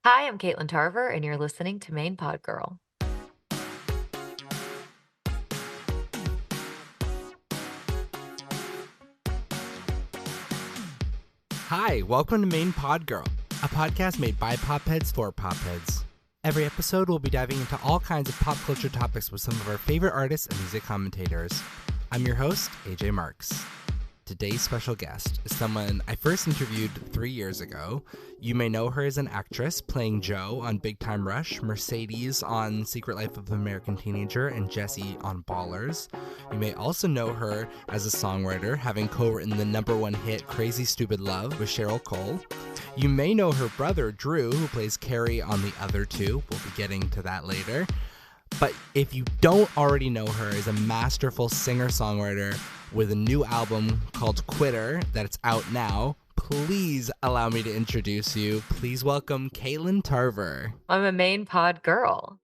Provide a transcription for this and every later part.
Hi, I'm Katelyn Tarver, and you're listening to Main Pod Girl. Hi, welcome to Main Pod Girl, a podcast made by Popheads for Popheads. Every episode, we'll be diving into all kinds of pop culture topics with some of our favorite artists and music commentators. I'm your host, AJ Marks. Today's special guest is someone I first interviewed 3 years ago. You may know her as an actress playing Jo on Big Time Rush, Mercedes on Secret Life of an American Teenager, and Jessie on Ballers. You may also know her as a songwriter, having co-written the #1 hit Crazy Stupid Love with Cheryl Cole. You may know her brother, Drew, who plays Carrie on the other two. We'll be getting to that later. But if you don't already know her as a masterful singer-songwriter with a new album called Quitter that's out now, please allow me to introduce you. Please welcome Katelyn Tarver. I'm a Main Pod Girl.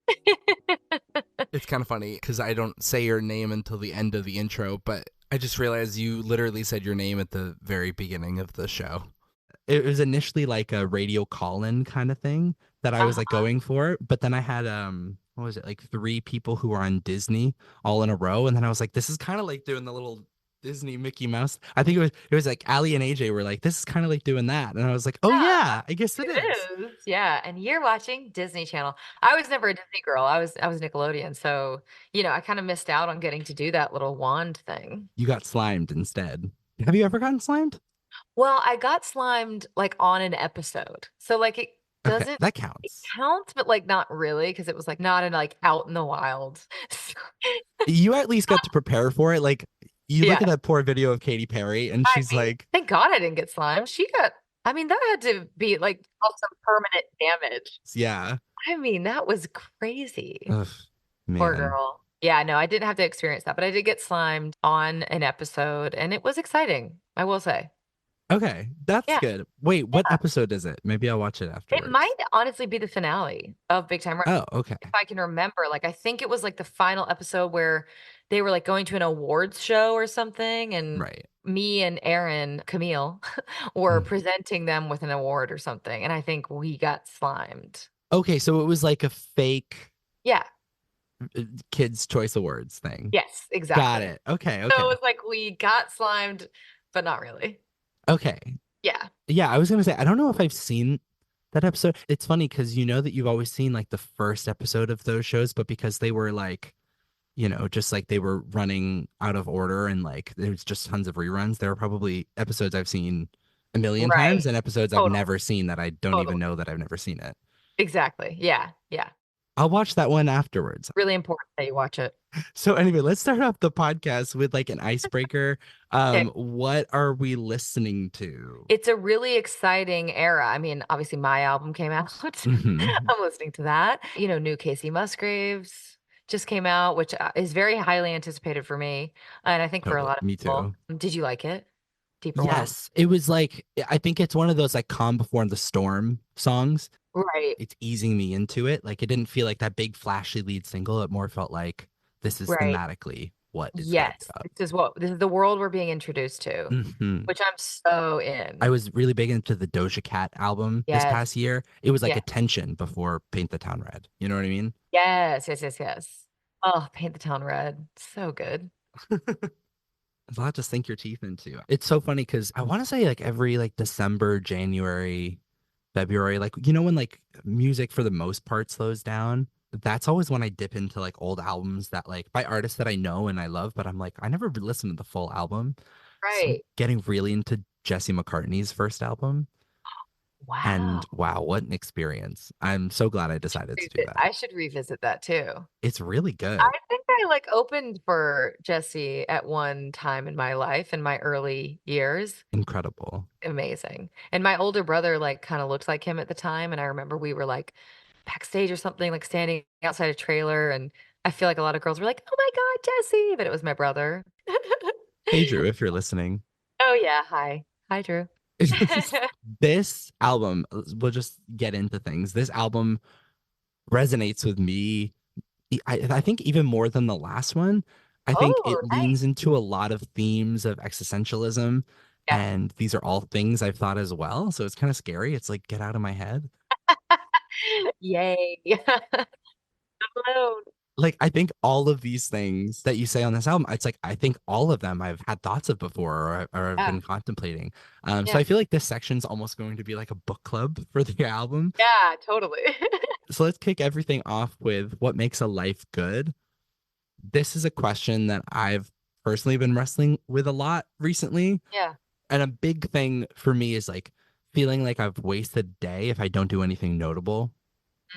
It's kind of funny because I don't say your name until the end of the intro, but I just realized you literally said your name at the very beginning of the show. It was initially like a radio call-in kind of thing that I was like going for, but then I had what was it, like 3 people who were on Disney all in a row, and then I was like, this is kind of like doing the little Disney Mickey Mouse. I think it was like Allie and AJ were like, this is kind of like doing that, and I was like, oh yeah, I guess it is. Yeah, and you're watching Disney Channel. I was never a Disney girl. I was Nickelodeon, so I kind of missed out on getting to do that little wand thing. You got slimed instead. Have you ever gotten slimed? Well, I got slimed like on an episode, so like it Okay, doesn't that it counts. counts, but like not really because it was like not in like out in the wild. You at least got to prepare for it. Like, you look Yeah. at that poor video of Katy Perry, and I she's mean, like, thank God I didn't get slimed. I mean, that had to be like cause some permanent damage. yeah. I mean, that was crazy. Ugh, Poor man. girl. Yeah, no, I didn't have to experience that, but I did get slimed on an episode and it was exciting, I will say. Okay, that's Yeah, good. Wait, what yeah. episode is it? Maybe I'll watch it It might afterwards. honestly be the finale of Big Time Rush. Oh, okay. If I can remember, like I think it was like the final episode where they were like going to an awards show or something, and Right. me and Aaron Camille were Mm. presenting them with an award or something, and I think we got slimed. Okay, so it was like a fake Yeah. Kids' Choice Awards thing. Yes, Got exactly. it. Okay, So it okay. was like we got slimed, but not really. Okay. Yeah. Yeah, I was gonna say, I don't know if I've seen that episode. It's funny because you know that you've always seen like the first episode of those shows, but because they were like, just like they were running out of order and like there's just tons of reruns. There are probably episodes I've seen a million times Right. and episodes I've Totally. never seen that I don't even Totally. know that I've never seen it. Exactly. Yeah. Yeah. I'll watch that one afterwards. Really important that you watch it. So anyway, let's start off the podcast with like an icebreaker. Okay. What are we listening to? It's a really exciting era. I mean, obviously my album came out. Hmm. I'm listening to that. New Casey Musgraves just came out, which is very highly anticipated for me, and I think for a Totally. lot of Me people. too. Did you like it? Deeper Wound. Yes, it was like I think it's one of those like Calm Before the Storm songs. Right. It's easing me into it. Like it didn't feel like that big flashy lead single. It more felt like this is Right. thematically what it's going to Yes. be about. This is the world we're being introduced to, Hmm. which I'm so I in. was really big into the Doja Cat album this Yes. past year. It was like Yes. Attention before Paint the Town Red. You know what I mean? Yes. Yes. Yes. Yes. Oh, Paint the Town Red. So good. There's a lot to sink your teeth into. It's so funny because I want to say like every like December, January, February, like when like music for the most part slows down, that's always when I dip into like old albums that like by artists that I know and I love, but I'm like, I never listened to the full album. So I'm Right. getting really into Jesse McCartney's first album. Wow. And wow, what an experience. I'm so glad I decided to do that. I should revisit that too. It's really I good. think I like opened for Jesse at one time in my life in my early years. Incredible. Amazing. And my older brother like kind of looked like him at the time. And I remember we were like backstage or something, like standing outside a trailer. And I feel like a lot of girls were like, oh my God, Jesse. But it was my brother. Hey, Drew, if you're listening. Oh, yeah. Hi. Hi, Drew. This album, we'll just get into things. This album resonates with me. I think even more than the last one. I think Oh, it nice. leans into a lot of themes of existentialism, Yeah. and these are all things I've thought as well. So it's kind of scary. It's like get out of my head. Yay. Alone. Like, I think all of these things that you say on this album, it's like I think all of them I've had thoughts of before, or I've Yeah. been contemplating. So Yeah. I feel like this section's almost going to be like a book club for the album. Yeah, totally. So let's kick everything off with what makes a life good. This is a question that I've personally been wrestling with a lot recently. Yeah. And a big thing for me is like feeling like I've wasted a day if I don't do anything notable.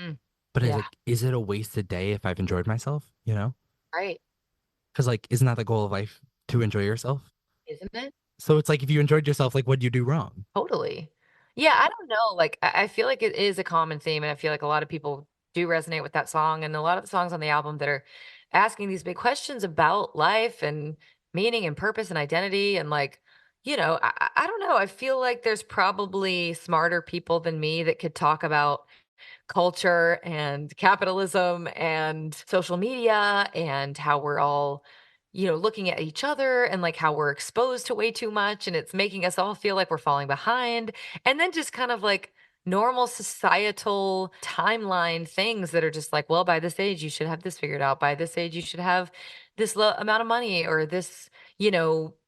Mm. But it's Yeah. like, is it a wasted day if I've enjoyed myself? You know? Right. Because like, isn't that the goal of life to enjoy yourself? Isn't it? So it's like if you enjoyed yourself, like what do you do wrong? Totally. Yeah, I don't know. Like, I feel like it is a common theme, and I feel like a lot of people do resonate with that song, and a lot of the songs on the album that are asking these big questions about life and meaning and purpose and identity. And like, I don't know. I feel like there's probably smarter people than me that could talk about culture and capitalism and social media and how we're all looking at each other and like how we're exposed to way too much and it's making us all feel like we're falling behind, and then just kind of like normal societal timeline things that are just like, well, by this age you should have this figured out, by this age you should have this amount of money or this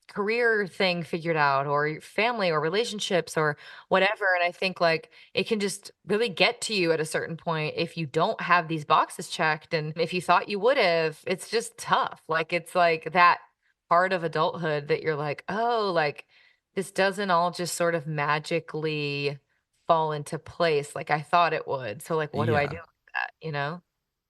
career thing figured out, or your family or relationships or whatever. And I think like it can just really get to you at a certain point if you don't have these boxes checked. And if you thought you would have, it's just tough. Like it's like that part of adulthood that you're like, oh, like this doesn't all just sort of magically fall into place like I thought it would. So like what do I do Yeah. with that?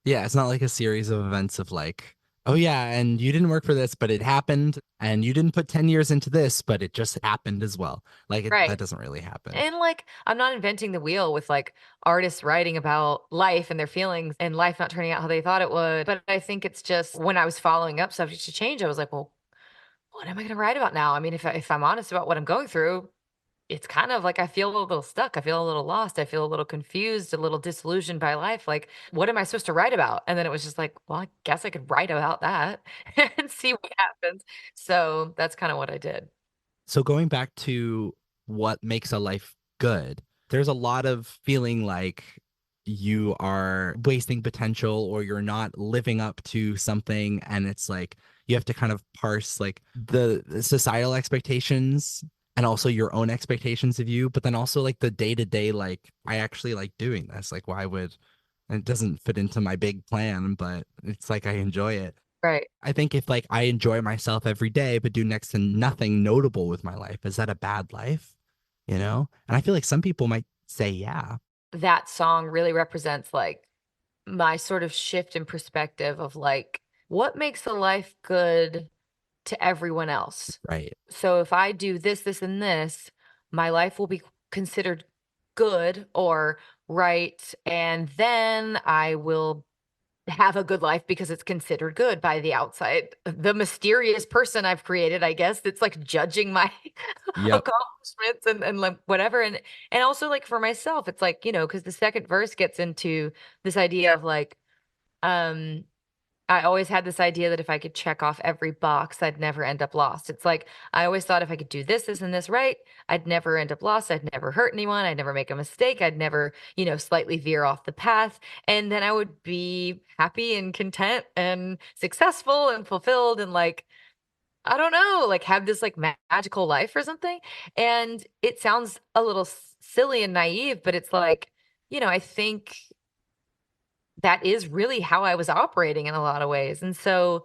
Yeah. It's not like a series of events of like, oh yeah, and you didn't work for this, but it happened. And you didn't put 10 years into this, but it just happened as well. Like that Right. doesn't really happen. And like, I'm not inventing the wheel with like artists writing about life and their feelings and life not turning out how they thought it would. But I think it's just when I was following up Subject to Change, I was like, well, what am I going to write about now? I mean, if I'm honest about what I'm going through, it's kind of like I feel a little stuck. I feel a little lost. I feel a little confused, a little disillusioned by life. Like, what am I supposed to write about? And then it was just like, well, I guess I could write about that and see what happens. So that's kind of what I did. So going back to what makes a life good, there's a lot of feeling like you are wasting potential or you're not living up to something. And it's like you have to kind of parse like the societal expectations and also your own expectations of you, but then also like the day to day, like I actually like doing this. Like, why would, and it doesn't fit into my big plan, but it's like I enjoy it. Right. I think if like I enjoy myself every day but do next to nothing notable with my life, is that a bad life? You know? And I feel like some people might say yeah. That song really represents like my sort of shift in perspective of like what makes a life good to everyone else. Right. So if I do this, this, and this, my life will be considered good or right. And then I will have a good life because it's considered good by the outside. The mysterious person I've created, I guess, that's like judging my Yep. accomplishments and like whatever. And also like for myself, it's like, because the second verse gets into this idea of like, um, I always had this idea that if I could check off every box, I'd never end up lost. It's like I always thought if I could do this, this, and this right, I'd never end up lost. I'd never hurt anyone. I'd never make a mistake. I'd never, slightly veer off the path. And then I would be happy and content and successful and fulfilled and like, I don't know, like have this like magical life or something. And it sounds a little silly and naive, but it's like, I think that is really how I was operating in a lot of ways. And so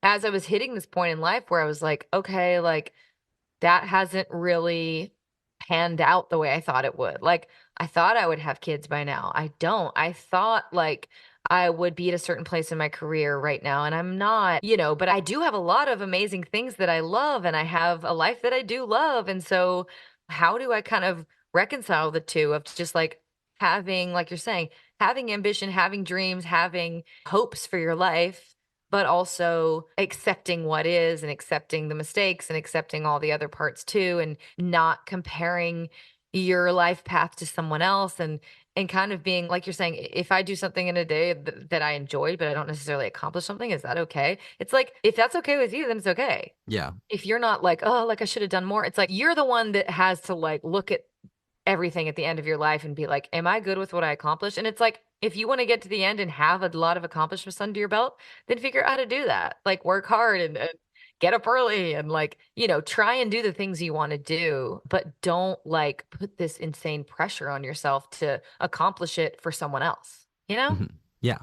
as I was hitting this point in life where I was like, okay, like that hasn't really panned out the way I thought it would. Like I thought I would have kids by now. I don't. I thought like I would be at a certain place in my career right now and I'm not, but I do have a lot of amazing things that I love and I have a life that I do love. And so how do I kind of reconcile the two of just like having, like you're saying, having ambition, having dreams, having hopes for your life, but also accepting what is and accepting the mistakes and accepting all the other parts too, and not comparing your life path to someone else, and kind of being like you're saying, if I do something in a day that I enjoyed, but I don't necessarily accomplish something, is that okay? It's like, if that's okay with you, then it's okay. Yeah. If you're not like, oh, like I should have done more, it's like you're the one that has to like look at everything at the end of your life and be like, am I good with what I accomplished? And it's like, if you want to get to the end and have a lot of accomplishments under your belt, then figure out how to do that. Like work hard and get up early and like, try and do the things you want to do, but don't like put this insane pressure on yourself to accomplish it for someone else, you know? Mhm. Yeah.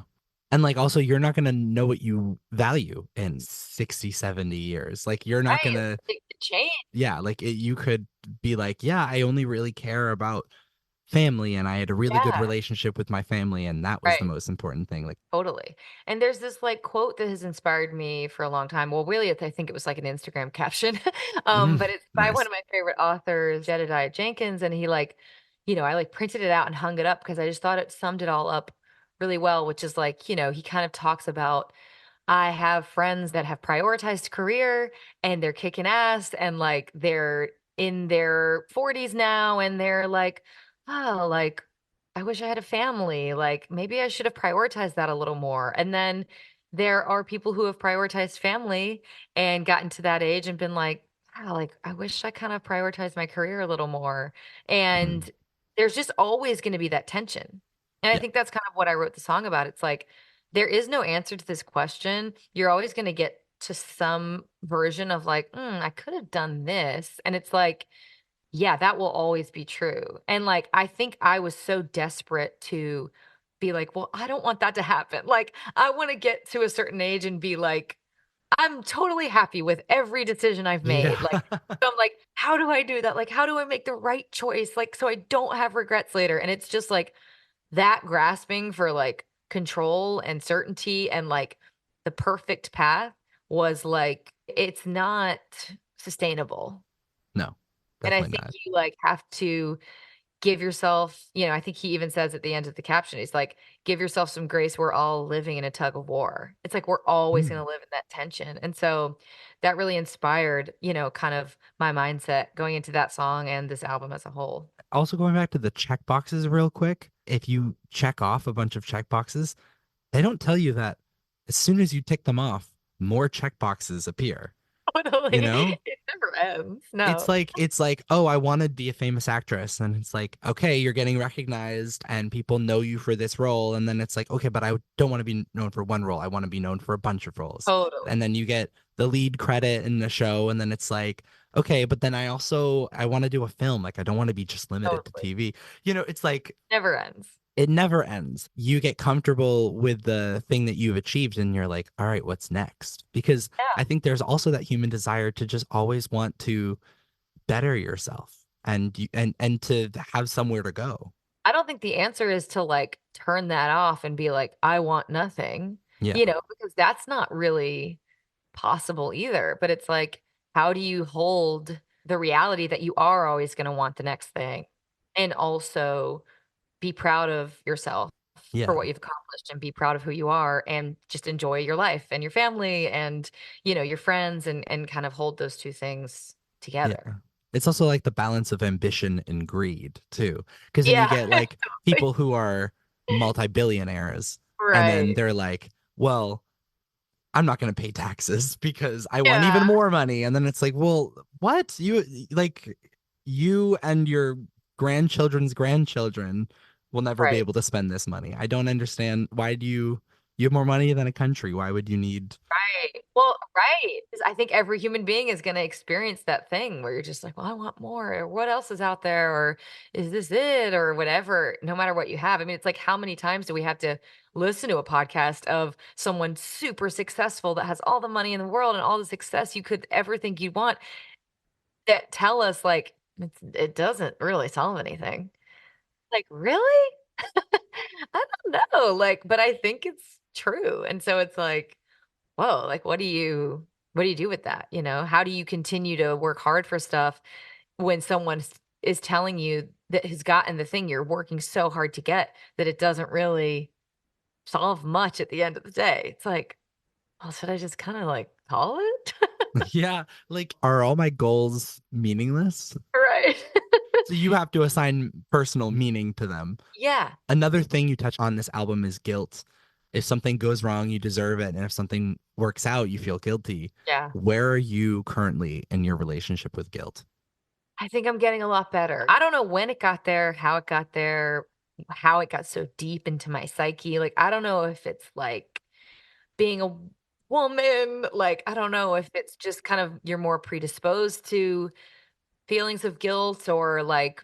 And like also you're not going to know what you value in 60, 70 years. Like you're not going Right. to Like, change. yeah, like you could be like, yeah, I only really care about family and I had a really good Yeah. relationship with my family and that was the Right. most important thing. Like, Totally. And there's this like quote that has inspired me for a long time. Well, really, I think it was like an Instagram caption. But it's by one nice. of my favorite authors, Jedediah Jenkins. And he like, I like printed it out and hung it up because I just thought it summed it all up really well, which is like, he kind of talks about I have friends that have prioritized career and they're kicking ass and like they're in their 40s now and they're like, oh, like I wish I had a family. Like maybe I should have prioritized that a little more. And then there are people who have prioritized family and gotten to that age and been like, wow, like I wish I kind of prioritized my career a little more. Mhm. And there's just always going to be that tension. And I Yeah. think that's kind of what I wrote the song about. It's like, there is no answer to this question. You're always going to get to some version of like, I could have done this. And it's like, yeah, that will always be true. And like, I think I was so desperate to be like, well, I don't want that to happen. Like, I want to get to a certain age and be like, I'm totally happy with every decision I've Yeah. made. Like, so I'm like, how do I do that? Like, how do I make the right choice? Like, so I don't have regrets later. And it's just like, that grasping for, like, control and certainty and, like, the perfect path was, like, it's not sustainable, No, and I definitely think not. you, like, have to give yourself I think he even says at the end of the caption, he's like, "Give yourself some grace, we're all living in a tug of war." It's like we're always gonna Mm. live in that tension, and so that really inspired, kind of my mindset going into that song and this album as a whole. Also going back to the check boxes real quick, if you check off a bunch of check boxes, they don't tell you that as soon as you tick them off, more check boxes appear. You Totally. know? It never ends. It's No. like it's like, oh, I want to be a famous actress. And it's like, okay, you're getting recognized and people know you for this role. And then it's like, okay, but I don't want to be known for one role. I want to be known for a bunch of roles. And Totally, then you get the lead credit in the show, and then it's like, okay, but then I want to do a film. Like I don't want to be just limited to totally. TV. It's like Never ends. it never ends. You get comfortable with the thing that you've achieved and you're like, all right, what's next? Because Yeah. I think there's also that human desire to just always want to better yourself and and to have somewhere to go. I don't think the answer is to, like, turn that off and be like, "I want nothing," Yeah. because that's not really possible either, but it's like, how do you hold the reality that you are always gonna want the next thing, and also be proud of yourself for Yeah. what you've accomplished and be proud of who you are and just enjoy your life and your family and, your friends and kind of hold those 2 things Yeah. together. It's also like the balance of ambition and greed too. Because then you Yeah. get like people who are multi-billionaires and then Right. they're like, well, I'm not going to pay taxes because I want Yeah. even more money. And then it's like, well, what? You and your grandchildren's grandchildren will never be Right. able to spend this money. I don't understand. Why do you have more money than a country? Why would you need Right. Well, right. 'Cause I think every human being is gonna experience that thing where you're just like, "Well, I want more," or "What else is out there?" or "Is this it?" or whatever, no matter what you have. I mean, it's like how many times do we have to listen to a podcast of someone super successful that has all the money in the world and all the success you could ever think you'd want that tell us, like, it doesn't really solve anything. Like, "Really?" I don't know, like, but I think it's true, and so it's like, whoa, like what do you do with that? How do you continue to work hard for stuff when someone is telling you that has gotten the thing you're working so hard to get that it doesn't really solve much at the end of the day? It's like, well, should I just kind of like call it? yeah, like are all my goals meaningless? Right. So you have to assign personal meaning to them. Yeah. Another thing you touch on this album is guilt. If something goes wrong, you deserve it. And if something works out, you feel guilty. Yeah. Where are you currently in your relationship with guilt? I think I'm getting a lot better. I don't know when it got there, how it got there. how it got so deep into my psyche. Like, I don't know if it's like being a woman, like, I don't know if it's just kind of you're more predisposed to feelings of guilt or like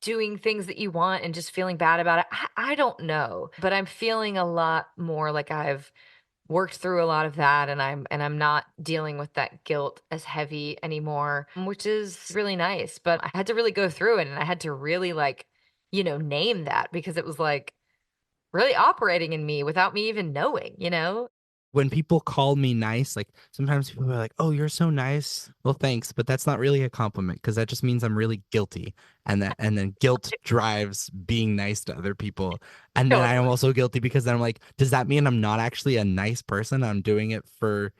doing things that you want and just feeling bad about it. I don't know, but I'm feeling a lot more like I've worked through a lot of that and I'm not dealing with that guilt as heavy anymore, which is really nice. But I had to really go through it and I had to really like, name that because it was like really operating in me without me even knowing? When people call me nice, like sometimes people are like, "Oh, you're so nice." Well, thanks, but that's not really a compliment because that just means I'm really guilty, and then guilt drives being nice to other people, and then I am Totally. also guilty because then I'm like, does that mean I'm not actually a nice person? I'm doing it for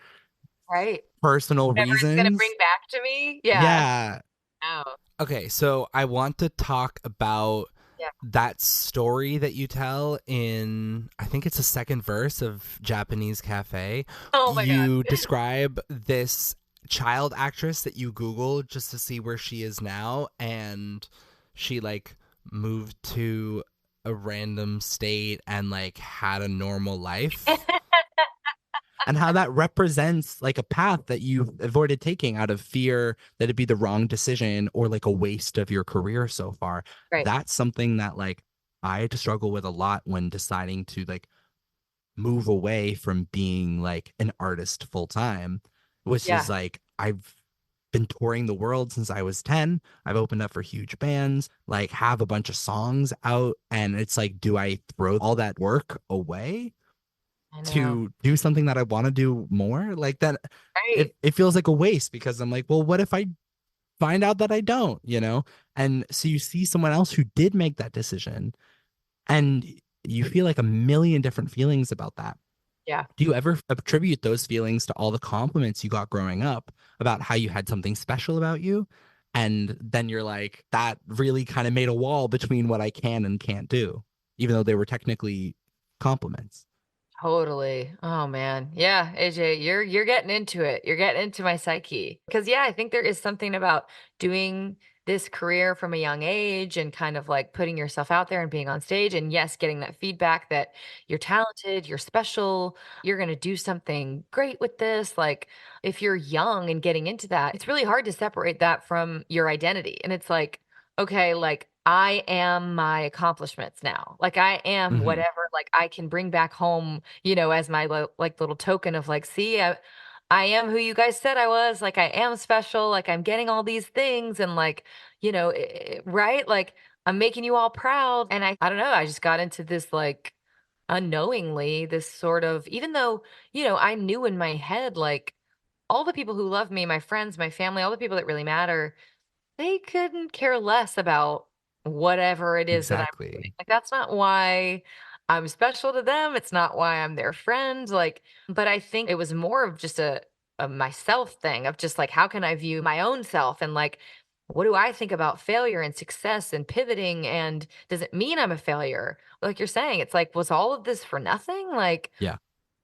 Right. personal Whatever it's gonna bring reasons. back to me. Yeah. Yeah. Oh, Okay, so I want to talk about yeah. that story that you tell in, I think it's the second verse of Japanese Cafe. Oh my God. You describe this child actress that you Google just to see where she is now, and she like moved to a random state and like had a normal life, and how that represents like a path that you've avoided taking out of fear that it'd be the wrong decision or like a waste of your career so far. Right. That's something that like I had to struggle with a lot when deciding to like move away from being like an artist full time, which is Yeah. like I've been touring the world since I was 10. I've opened up for huge bands, like have a bunch of songs out, and it's like, do I throw all that work away I know. to do something that I want to do more? Like that, Right. it feels like a waste because I'm like, well, what if I find out that I don't, you know? And so you see someone else who did make that decision and you feel like a million different feelings about that. Yeah. Do you ever attribute those feelings to all the compliments you got growing up about how you had something special about you? And then you're like, that really kind of made a wall between what I can and can't do, even though they were technically compliments. Totally. Oh man. Yeah, AJ, you're getting into it. You're getting into my psyche. Because yeah, I think there is something about doing this career from a young age and kind of like putting yourself out there and being on stage and yes, getting that feedback that you're talented, you're special, you're going to do something great with this. Like if you're young and getting into that, it's really hard to separate that from your identity. And it's like, okay, like I am my accomplishments now. Like I am Mm-hmm. whatever like I can bring back home, as my like little token of like, see, I am who you guys said I was. Like I am special. Like I'm getting all these things and like, right? Like I'm making you all proud. And I don't know, I just got into this like unknowingly, this sort of, even though, I knew in my head, like all the people who love me, my friends, my family, all the people that really matter, they couldn't care less about whatever it is that I'm doing. Exactly. Like, that's not why I'm special to them. It's not why I'm their friend. Like, but I think it was more of just a myself thing of just like, how can I view my own self and like, what do I think about failure and success and pivoting? And does it mean I'm a failure? Like you're saying, it's like, was all of this for nothing? Like, Yeah.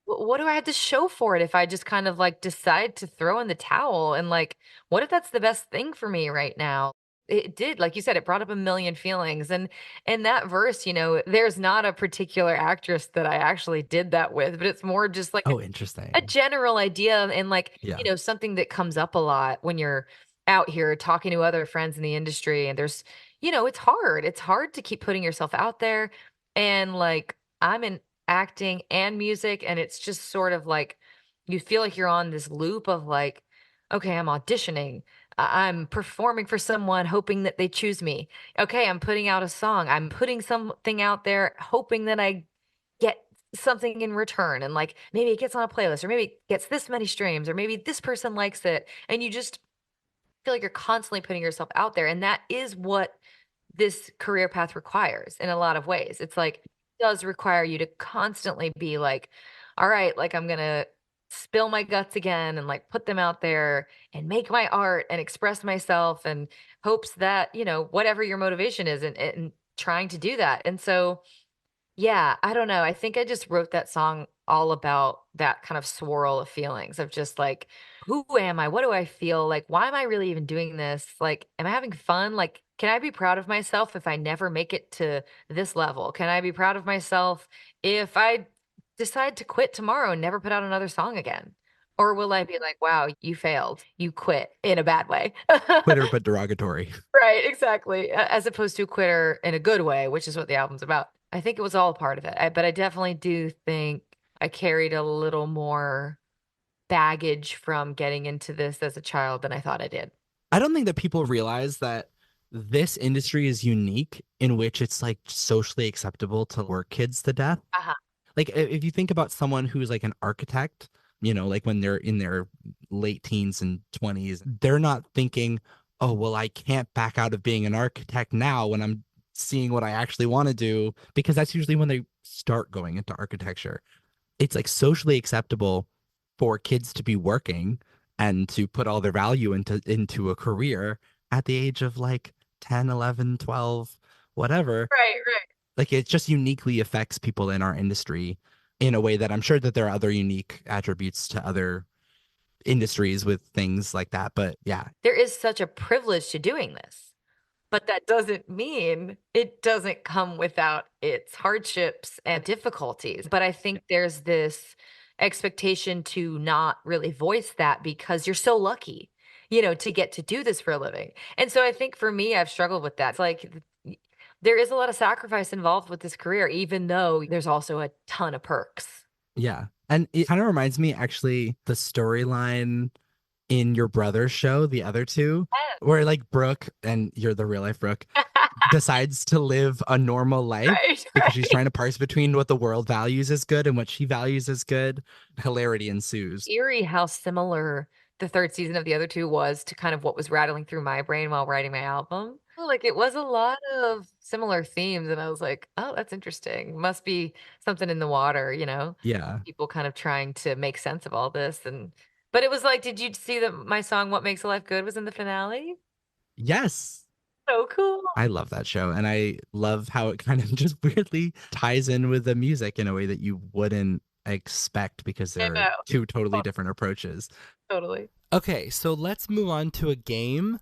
what do I have to show for it if I just kind of like decide to throw in the towel? And like, what if that's the best thing for me right now? It did, like you said, it brought up a million feelings. And in that verse, there's not a particular actress that I actually did that with, but it's more just like Oh, a interesting. general idea and like, Yeah. something that comes up a lot when you're out here talking to other friends in the industry. And there's, it's hard. It's hard to keep putting yourself out there. And like, I'm in acting and music. And it's just sort of like, you feel like you're on this loop of like, okay, I'm auditioning. I'm performing for someone, hoping that they choose me. Okay, I'm putting out a song. I'm putting something out there, hoping that I get something in return and like maybe it gets on a playlist or maybe it gets this many streams or maybe this person likes it and you just feel like you're constantly putting yourself out there and that is what this career path requires in a lot of ways. It's like it does require you to constantly be like, all right, like I'm gonna spill my guts again and like put them out there and make my art and express myself and hopes that, whatever your motivation is and trying to do that. And so yeah, I don't know. I think I just wrote that song all about that kind of swirl of feelings of just like, who am I? What do I feel? Like, why am I really even doing this? Like, am I having fun? Like, Can I be proud of myself if I never make it to this level? Can I be proud of myself if I decide to quit tomorrow and never put out another song again? Or will I be like, wow, you failed. You quit in a bad way. Quitter but derogatory. Right, exactly. As opposed to quitter in a good way, which is what the album's about. I think it was all part of it. But I definitely do think I carried a little more baggage from getting into this as a child than I thought I did. I don't think that people realize that this industry is unique in which it's like socially acceptable to work kids to death. Uh-huh. Like if you think about someone who's like an architect, you know, like when they're in their late teens and 20s, they're not thinking, oh, well, I can't back out of being an architect now when I'm seeing what I actually want to do, because that's usually when they start going into architecture. It's like socially acceptable for kids to be working and to put all their value into a career at the age of like 10, 11, 12, whatever. Right, right. Like it just uniquely affects people in our industry in a way that I'm sure that there are other unique attributes to other industries with things like that. But yeah, There is such a privilege to doing this, but that doesn't mean it doesn't come without its hardships and difficulties. But I think there's this expectation to not really voice that because you're so lucky, to get to do this for a living. And so I think for me, I've struggled with that. It's like there is a lot of sacrifice involved with this career, even though there's also a ton of perks. yeah. And it kind of reminds me actually the storyline in your brother's show, the other two, where like Brooke, and you're the real life Brooke, decides to live a normal life Right, because she's right. trying to parse between what the world values as good and what she values as good. Hilarity ensues. Eerie how similar the third season of the other two was to kind of what was rattling through my brain while writing my album. Like it was a lot of similar themes, and I was like, oh, that's interesting. Must be something in the water, Yeah. people kind of trying to make sense of all this. But it was like, did you see that my song "What Makes a Life Good" was in the finale? Yes. So cool. I love that show. And I love how it kind of just weirdly ties in with the music in a way that you wouldn't expect because I they're know. two totally Oh, different approaches. totally. Okay, so let's move on to a game.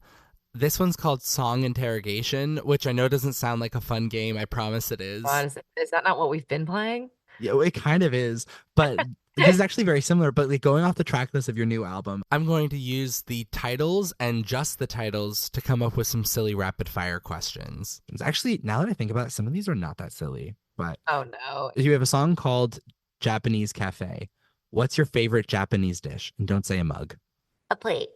This one's called Song Interrogation, which I know doesn't sound like a fun game. I promise it God, is. is that not what we've been playing? Yeah, it kind of is, but this is actually very similar. But like going off the track list of your new album, I'm going to use the titles and just the titles to come up with some silly rapid fire questions. It's actually, now that I think about it, some of these are not that silly. But Oh no. you have a song called Japanese Cafe. What's your favorite Japanese dish? And don't say a mug. A plate.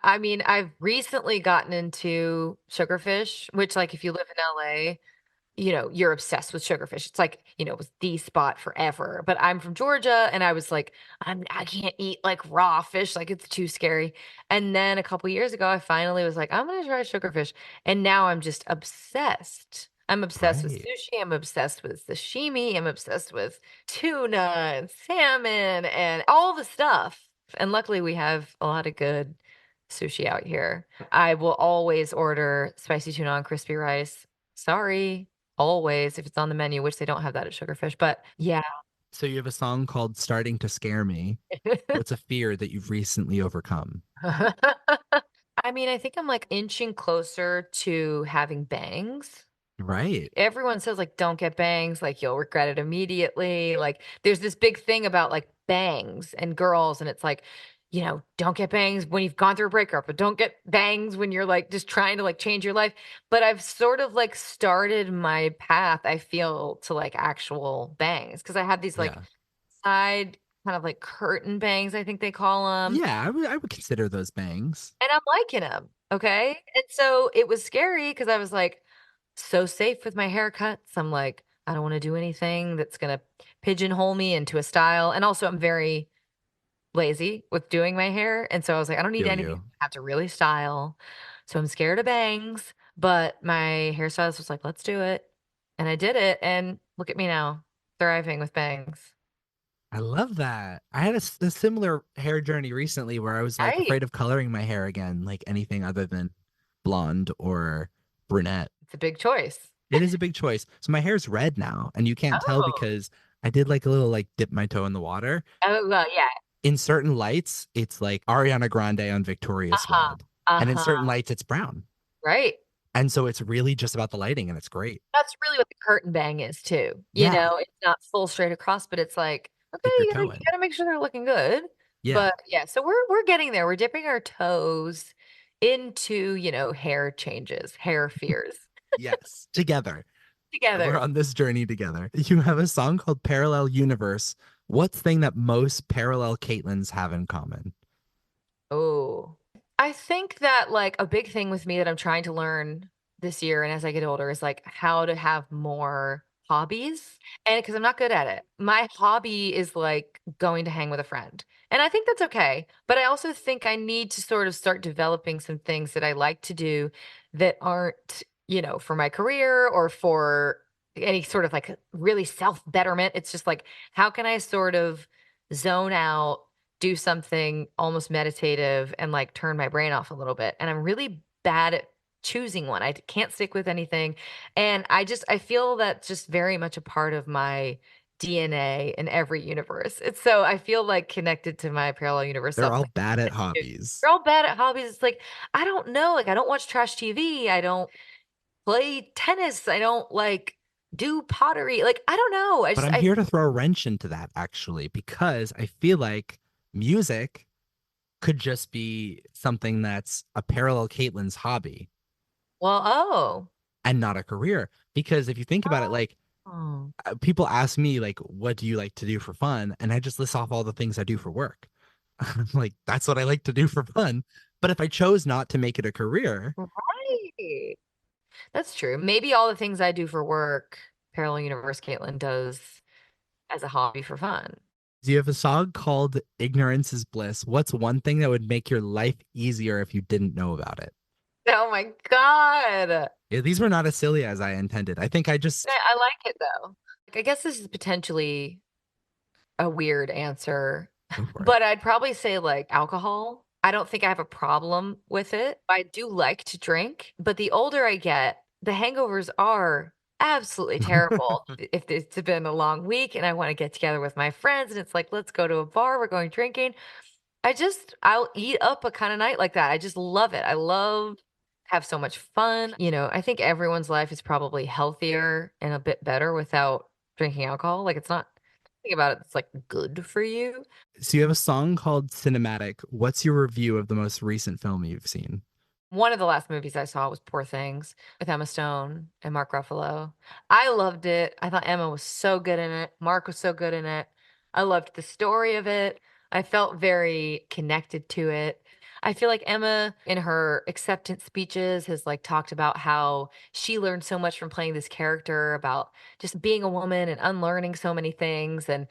I mean, I've recently gotten into sugarfish, which, like, if you live in LA, you're obsessed with sugarfish. It's like, it was the spot forever. But I'm from Georgia and I was like, I can't eat like raw fish, like it's too scary. And then a couple years ago, I finally was like, I'm gonna try sugarfish. And now I'm just obsessed. I'm obsessed with Right. sushi. I'm obsessed with sashimi. I'm obsessed with tuna and salmon and all the stuff. And luckily, we have a lot of good sushi out here. I will always order spicy tuna on crispy rice. Sorry, always if it's on the menu, which they don't have that at Sugarfish. But yeah. So you have a song called Starting to Scare Me. What's a fear that you've recently overcome? I mean, I think I'm like inching closer to having bangs. Right. Everyone says like don't get bangs, like you'll regret it immediately. Like there's this big thing about like bangs and girls, and it's like, don't get bangs when you've gone through a breakup, but don't get bangs when you're like just trying to like change your life. But I've sort of like started my path, I feel, to like actual bangs because I have these like Yeah. side kind of like curtain bangs, I think they call them. Yeah, I would consider those bangs. And I'm liking them. Okay. And so it was scary because I was like so safe with my haircuts. I'm like, I don't want to do anything that's going to pigeonhole me into a style. And also, I'm very lazy with doing my hair. And so I was like, I don't need Feel anything you. I have to really style. So I'm scared of bangs. But my hairstylist was like, let's do it. And I did it. And look at me now, thriving with bangs. I love that. I had a similar hair journey recently where I was like Right. afraid of coloring my hair again, like anything other than blonde or brunette. It's a big choice. It is a big choice. So my hair's red now, and you can't tell Oh, because I did like a little like dip my toe in the water. oh, well, yeah. In certain lights, it's like Ariana Grande on Victoria's Uh-huh. red. And in Uh-huh. certain lights, it's brown. Right. And so it's really just about the lighting and it's great. That's really what the curtain bang is too. Yeah. It's not full straight across, but it's like, okay, Dip your you toe in. gotta make sure they're looking good. Yeah. But yeah, so we're getting there. We're dipping our toes into, hair changes, hair fears Yes. Together. We're together. on this journey together. You have a song called Parallel Universe. What's the thing that most parallel Caitlins have in common? Oh, I think that like a big thing with me that I'm trying to learn this year and as I get older is like how to have more hobbies. And because I'm not good at it, my hobby is like going to hang with a friend. And I think that's okay. But I also think I need to sort of start developing some things that I like to do that aren't, for my career or for any sort of like really self betterment. It's just like, how can I sort of zone out, do something almost meditative and like turn my brain off a little bit. And I'm really bad at choosing one. I can't stick with anything. And I feel that's just very much a part of my DNA in every universe. It's so I feel like connected to my parallel universe They're self. all Like, bad at dude, hobbies. we're all bad at hobbies. It's like, I don't know. Like, I don't watch trash TV. I don't play tennis. I don't like do pottery. Like, I don't know. But I'm I, here to throw a wrench into that actually, because I feel like music could just be something that's a parallel Caitlin's hobby well, oh. and not a career. Because if you think about it, like Oh. people ask me, like, what do you like to do for fun? And I just list off all the things I do for work. I'm like, that's what I like to do for fun. But if I chose not to make it a career, Right. That's true. Maybe all the things I do for work, Parallel Universe Caitlin does as a hobby for fun. do you have a song called Ignorance is Bliss? What's one thing that would make your life easier if you didn't know about it? Oh my God. Yeah, these were not as silly as I intended. I think I just I like it though. Like, I guess this is potentially a weird answer, go for it. but I'd probably say like alcohol. I don't think I have a problem with it. I do like to drink, but the older I get, the hangovers are absolutely terrible. If it's been a long week and I want to get together with my friends and it's like, let's go to a bar, we're going drinking. I'll eat up a kind of night like that. I just love it. I love have so much fun. I think everyone's life is probably healthier and a bit better without drinking alcohol. Like it's not think about it, it's like good for you. So you have a song called Cinematic. What's your review of the most recent film you've seen? One of the last movies I saw was Poor Things with Emma Stone and Mark Ruffalo. I loved it. I thought Emma was so good in it. Mark was so good in it. I loved the story of it. I felt very connected to it. I feel like Emma in her acceptance speeches has like talked about how she learned so much from playing this character about just being a woman and unlearning so many things, and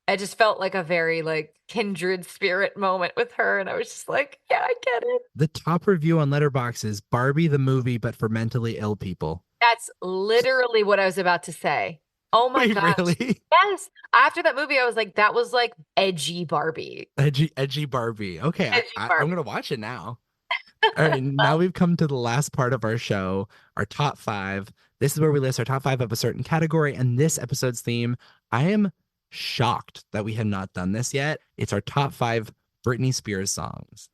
I just felt like a very like kindred spirit moment with her and I was just like, yeah, I get it. The top review on Letterboxd is Barbie the movie, but for mentally ill people. That's literally what I was about to say. Oh my Wait, gosh. really? Yes. After that movie, I was like, that was like edgy Barbie. Edgy Barbie. Okay, Edgy I'm Barbie. gonna watch it now. All right, now we've come to the last part of our show, our top five. This is where we list our top five of a certain category, and this episode's theme. I am shocked that we have not done this yet. It's our top five Britney Spears songs.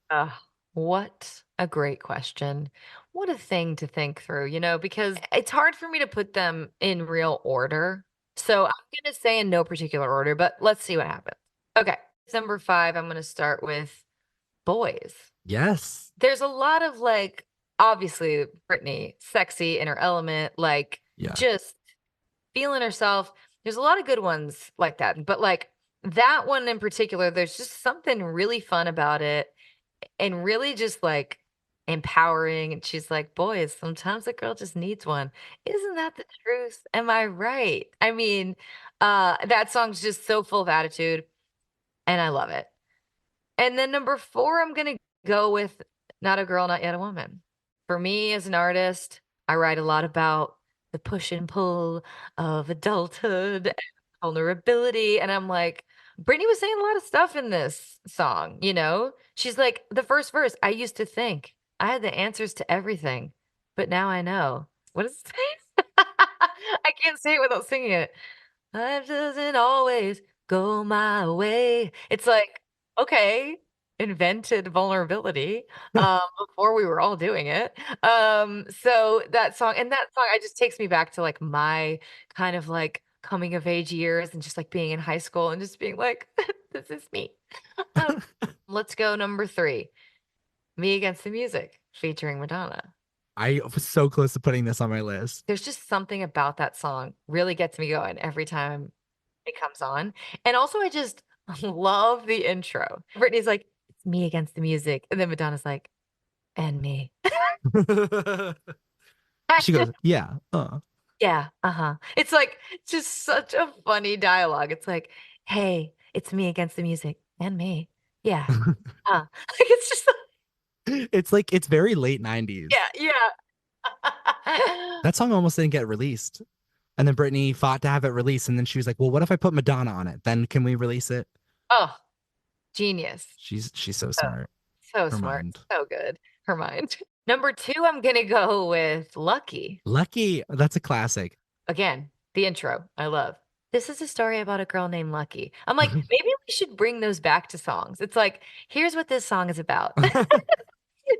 What a great question. What a thing to think through, because it's hard for me to put them in real order. So I'm going to say in no particular order, but let's see what happens. Okay. Number five, I'm going to start with Boys. Yes. There's a lot of like, obviously, Britney, sexy in her element, like Yeah. just feeling herself. There's a lot of good ones like that, but like that one in particular, there's just something really fun about it and really just like empowering. And she's like, boys, sometimes a girl just needs one. Isn't that the truth? Am I right? I mean, that song's just so full of attitude and I love it. And then number four, I'm gonna go with Not a Girl, Not Yet a Woman. For me as an artist, I write a lot about the push and pull of adulthood and vulnerability. And I'm like, Brittany was saying a lot of stuff in this song. She's like, the first verse, I used to think I had the answers to everything, but now I know. What does it say? I can't say it without singing it. Life doesn't always go my way. It's like, okay, invented vulnerability before we were all doing it. So that song, it just takes me back to like my kind of like coming of age years and just like being in high school and just being like, this is me. Um, let's go number 3. Me Against the Music featuring Madonna. I was so close to putting this on my list. There's just something about that song really gets me going every time it comes on. And also I just love the intro. Britney's like, "It's me against the music." And then Madonna's like, "And me." I She just goes, yeah. yeah, uh-huh. It's like just such a funny dialogue. It's like, "Hey, it's me against the music and me." Yeah. Like it's just It's like it's very late 90s. yeah, yeah. That song almost didn't get released. And then Britney fought to have it released. And then she was like, well, what if I put Madonna on it? Then can we release it? Oh, genius. She's so Oh, smart. so Her smart. mind. So good. Her mind. Number 2, I'm gonna go with Lucky. Lucky. That's a classic. Again, the intro, I love. This is a story about a girl named Lucky. I'm like, maybe we should bring those back to songs. It's like, here's what this song is about.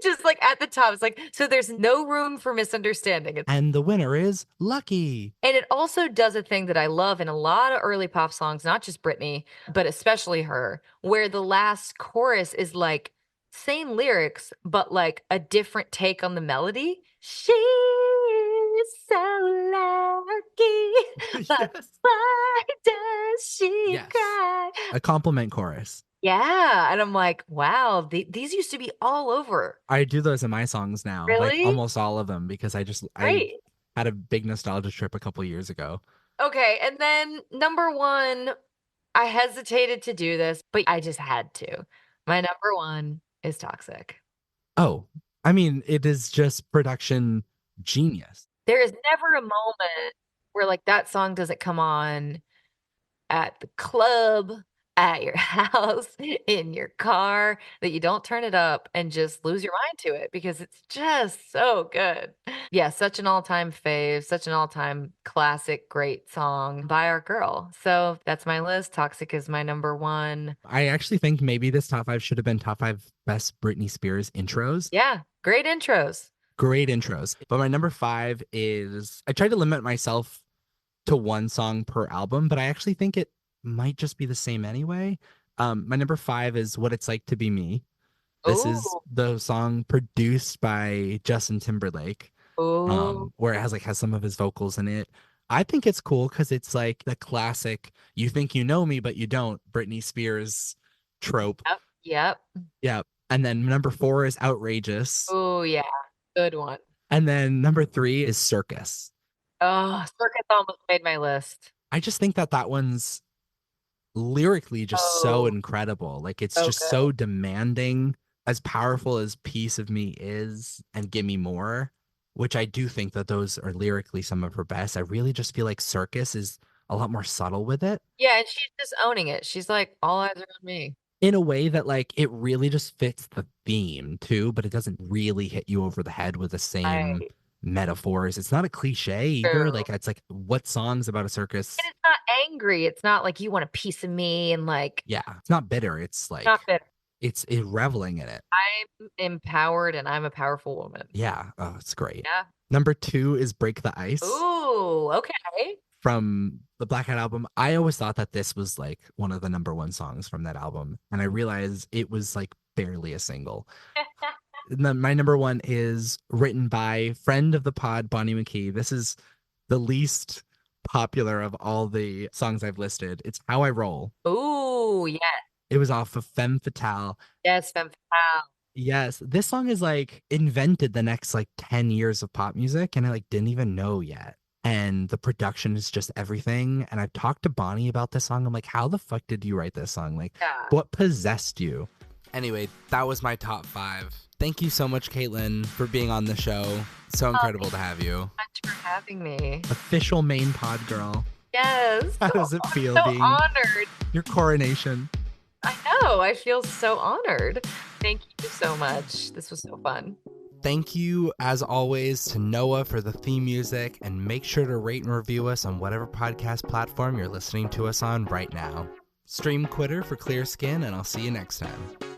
Just like at the top, it's like, so there's no room for misunderstanding. And the winner is Lucky. And it also does a thing that I love in a lot of early pop songs, not just Britney, but especially her, where the last chorus is like same lyrics, but like a different take on the melody. She's so lucky, but Yes. why does she Yes. cry? A compliment chorus. Yeah. And I'm like, wow, these used to be all over. I do those in my songs now, like Really? almost all of them, because I Great. had a big nostalgia trip a couple years ago. Okay. And then number 1, I hesitated to do this, but I just had to. My number 1 is Toxic. Oh, I mean, it is just production genius. There is never a moment where, like, that song doesn't come on at the club, at your house, in your car, that you don't turn it up and just lose your mind to it because it's just so good. Yeah, such an all-time fave, such an all-time classic, great song by our girl. So that's my list. Toxic is my number 1. I actually think maybe this top 5 should have been top 5 best Britney Spears intros. Yeah, great intros. Great intros. But my number 5 is I tried to limit myself to one song per album, but I actually think it might just be the same anyway. My number 5 is What It's Like to Be Me. This is Ooh, the song produced by Justin Timberlake, ooh. where it has some of his vocals in it. I think it's cool because it's like the classic "you think you know me, but you don't" Britney Spears trope. Yep, yep. Yeah. And then number 4 is Outrageous. Oh, yeah, good one. And then number 3 is Circus. Oh, Circus almost made my list. I just think that one's lyrically just so Oh, incredible. Like it's so just good. so demanding, as powerful as Piece of Me is and Give Me More, which I do think that those are lyrically some of her best. I really just feel like Circus is a lot more subtle with it Yeah, and she's just owning it. She's like, "All eyes are on me." in a way that like it really just fits the theme too, but it doesn't really hit you over the head with the same Right. metaphors. It's not a cliche either. True. Like it's like what songs about a circus? And it's not angry. It's not like you want a piece of me and like Yeah, it's not bitter. It's like not bitter. it's reveling in it. I'm empowered and I'm a powerful woman. Yeah. Oh, it's great. Yeah. Number 2 is Break the Ice Ooh, okay. from the Black Hat album. I always thought that this was like one of the number 1 songs from that album. And I realized it was like barely a single. And then my number 1 is written by friend of the pod, Bonnie McKee. This is the least popular of all the songs I've listed. It's How I Roll. Ooh, yeah. It was off of Femme Fatale. Yes, femme fatale. Yes, this song is like invented the next like 10 years of pop music, and I like didn't even know yet. And the production is just everything. And I've talked to Bonnie about this song. I'm like, how the fuck did you write this song? Like, Yeah. what possessed you? Anyway, that was my top 5. Thank you so much, Katelyn, for being on the show. So incredible to have you. Thanks for having me. Official main pod girl. Yes. How does it feel So being honored. your coronation? I know. I feel so honored. Thank you so much. This was so fun. Thank you, as always, to Noah for the theme music, and make sure to rate and review us on whatever podcast platform you're listening to us on right now. Stream Quitter for clear skin, and I'll see you next time.